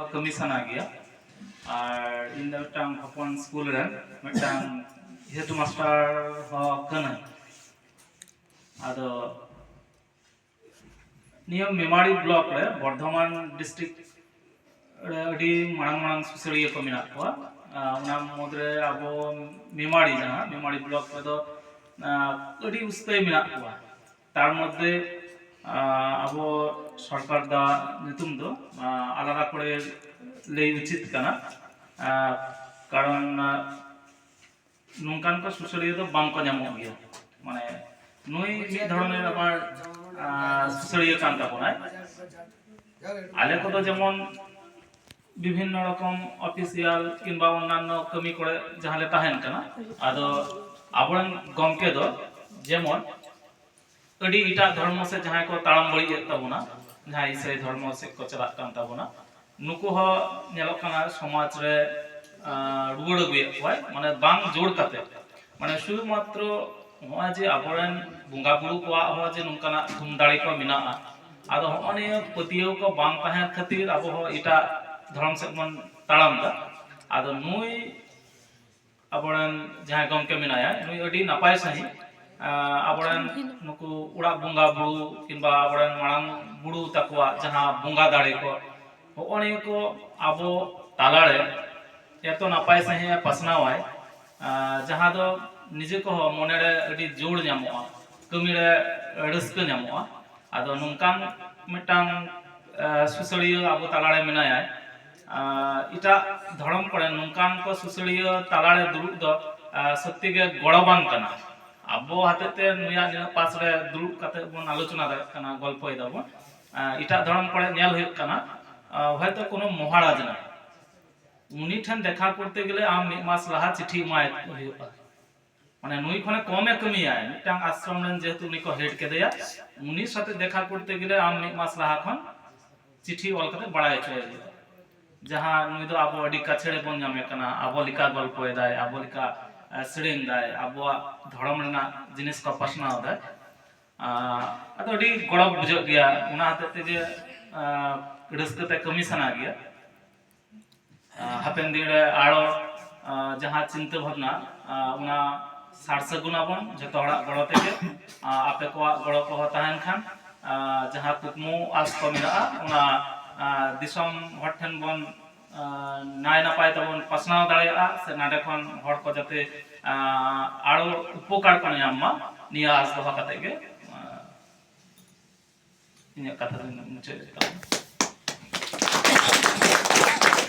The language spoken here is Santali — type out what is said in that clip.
kami sana gaya ar in the tang hapon school ren metang head master ho kana ado नियम मेमाड़ी ब्लॉक रे बर्धमान डिस्ट्रिक्ट अड़ी मांग मांग सुसरिया को मिना को उना मुद्रे अबो मेमाड़ी जहां मेमाड़ी ब्लॉक रे दो अड़ी उस्ते मिना को तार मध्य अबो सरकार दा नितुम दो आलादा करे ले उचित कना कारण नुंकान को सुसरिया दो बांग को ᱧᱟᱢᱚᱜ गया माने नुई मी धरনের আমার सुसरिया कान ताबोना आले को तो जेमन विभिन्न रकम ऑफिशियल किंबा अन्यान्य कमी करे जहां ले ताहेन कना आदो आबरन गमके दो जेमन अडी इटा धर्म से जहां को ताळम बळि ताबोना जहां इसे धर्म से को चला कान ताबोना नुको हो नेलो कना समाज रे रुवड़ गए होय माने बांग जोड़ काते माने शुद्ध मात्र होआ जे आबरन बुंगा बुरु को हो जे नुकाना धुम दाड़ी को मिना आदो होने पतियो को बांग ताहेन खातिर अब हो इटा धर्म से मन ताळम दा आदो नुई आबरन जहां गमके मिनाया नुई अडी नापाय सही आबरन नुकु उड़ा बुंगा बुरु किंबा आबरन मांग बुरु तकवा जहां बुंगा दाड़ी को होने को आबो तालारे एतो नापाय सही पसनावाय जहां दो निजे को मने रे अडी जोड़ ᱧᱟᱢᱚᱜᱼᱟ कमी रे रस्क ᱧᱟᱢᱚᱜᱼᱟ आदो नुंकान मिटांग सुसड़िया आबो तालारे मिनाया इटा धर्म करे नुंकान को सुसड़िया तालारे दुरुब दो सत्य के गड़बान कना आबो हातेते नुया पास रे दुरुब काते बन आलोचना दा कना गल्पय दाबो इटा धर्म करे नेल हुयुग कना হয়তো কোনো মহারাজ না উনি ঠান দেখা করতে গেলে আম মিট মাস লাহা চিঠি মাই हुयुगा মানে নুই খনে কমে কমিয়ায় মিটাং আশ্রম রেন যেহেতু উনি को হেড কেদেয়া উনি সাথে দেখা করতে গেলে আম মিট মাস লাহা খন চিঠি অল কাতে বাড়াই চয়ে जहां नुई दो आबो अडी काछेड़े बन ᱧᱟᱢᱮ ᱠᱟᱱᱟ आबो लिका गल्पय दाय आबो लिका सेरेन दाय आबो धर्म रेना जिनिस को पासनाव दाय अदो अडी गड़ब बुझो गया उना हते जे रस्कते कमी सना गया हापेन दिन रे आरो जहां चिंता भावना उना सारसगुना बन जतो हड़ा गड़ो तेगे आपे को गड़ो को ताहेन खान जहां कुकमु आस को मिना उना दिसम हठन बन नाय नापाय तबन पसनाव दाड़ेया से नाडे खन हड़ को जते आरो उपकार को ᱧᱟᱢᱟ निया आस दोहा कते गे इने कथा मुचे